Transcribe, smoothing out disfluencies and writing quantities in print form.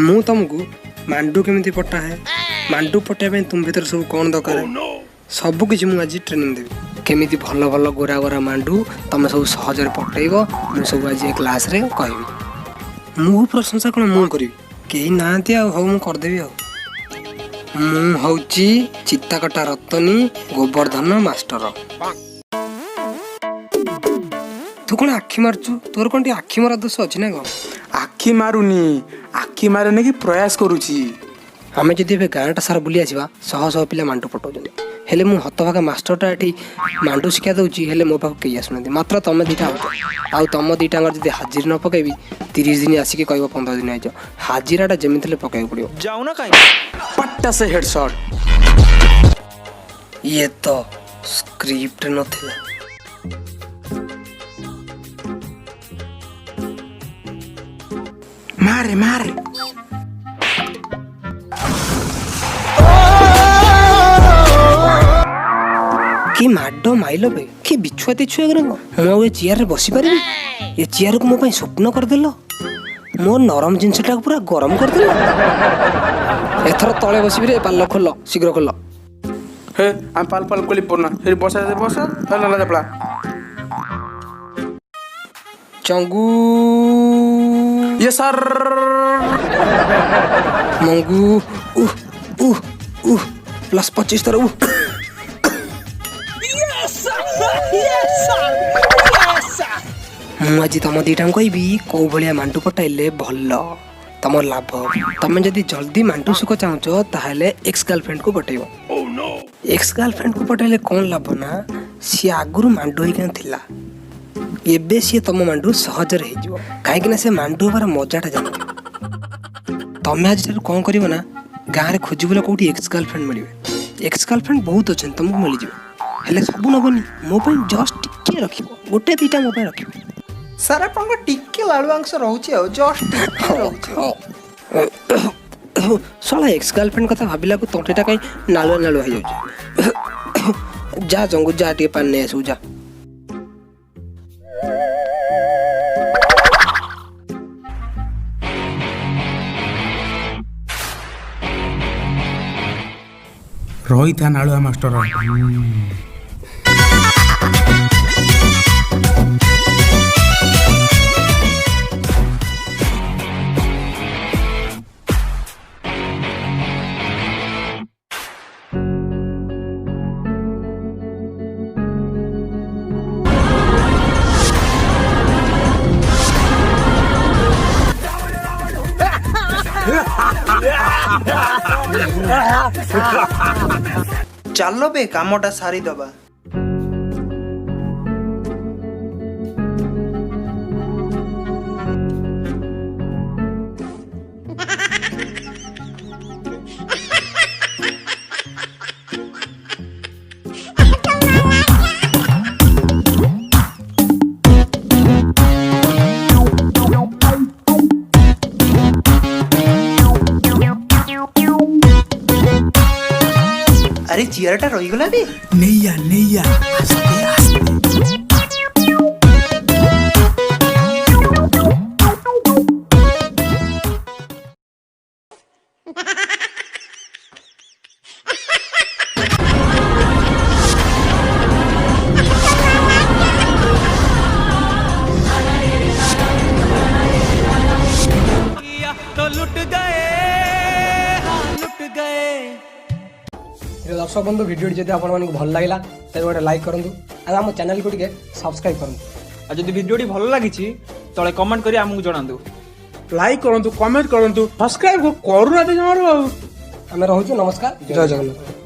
मु तुमको मांडू केमी पटा है मांडू पटाइबा तुम भर सब कौन दरकार सब किसी मुझे आज ट्रेनिंग देवी केमी भल भल गोरा गोरा मांडू तुम सब सहज पटेब मुझे सब आज क्लास रे कहबी मु प्रशंसा कौन मु करी कहीं ना हौ मु करदेवी मु हूँ चित्ताकटा रतनी गोवर्धन मास्टर तू कौन आखि मारचु तोर कौन आखि मार दोष अच्छी ना कौन आखि मारुनी आखि मारे कि प्रयास करुची आम जदि गाँटा सारा बुली आसवा शह शह पिला मांडू पटाउछन हेले मु हतभागा मास्टरटा एठी मांडू शिक्षा दउची हेले मो पाख कई आसुना मात्र तमे दीटा आउ तुम दीटा जब हाजिर न पकईबी 30 दिन आसिक कह 15 दिन आज हाजिराटा जमी पकड़ पड़ो जाऊ ना कहीं पट्टा से हेडशॉट ये तो स्क्रिप्ट न थे मारे मारे कि माड माइल बे कि बिछुआती छुआ मुझे चेयर रे बसी पारि ये चेयर को मो स्वप्न करदेल मो नरम जिनसटा पूरा गरम करदेल एथर तले बसबी रे पाल खोल शीघ्र खोल हे हम पाल पाल कोली पड़ना फिर बसा ला दपला चंगू ये सर मंगू प्लस 25 तरह मुझे तुम दीटा कहबी कौ भाया मांटू पटाइले भल तुम लाभ तुम जदि जल्दी मांटू सुख चाहूच ताहले एक्स गर्लफ्रेंड को पटेब एक्स गर्लफ्रेंड को पटेले कौन लाभ ना सी आगुरु मांडू होइकन थिला एबे सी तुम मांडू सहज रे हिजो काहेकि से मांडू बार मजाटा जानते तुम आज कौन कर ना गाँव में खोज बोले कौटी एक्स गर्लफ्रेंड मिले एक्स गर्लफ्रेंड बहुत अच्छे तुमको मिलज हेले सब नबनी मो जस्ट टिके रख गोटे दीटा मो रख सर आप टिके लालुआंश रोचे जस्ट साला एक्स गर्लफ्रेंड कथा भाविला को तंटेटा कहीं नालुआ नालुआ हो जाए जा जंगू जा टे पानी नहीं आसू जा रही था नालुआ मास्टर चलो बे कामटा सारी दबा अरे चेयरटा रही गला बे नैया आस्ते आस्ते तो लुट गए दर्शक बंधु वीडियो जब आप भल लगा तेज गोटे लाइक करूँ और आम चैनल को सब्सक्राइब करूँ जदि वीडियो भल लगी तले कमेंट करी आमको जणातु लाइक करूँ कमेंट करूँ सब्सक्राइब करूना जमार आम रोचु नमस्कार जय जगन्नाथ।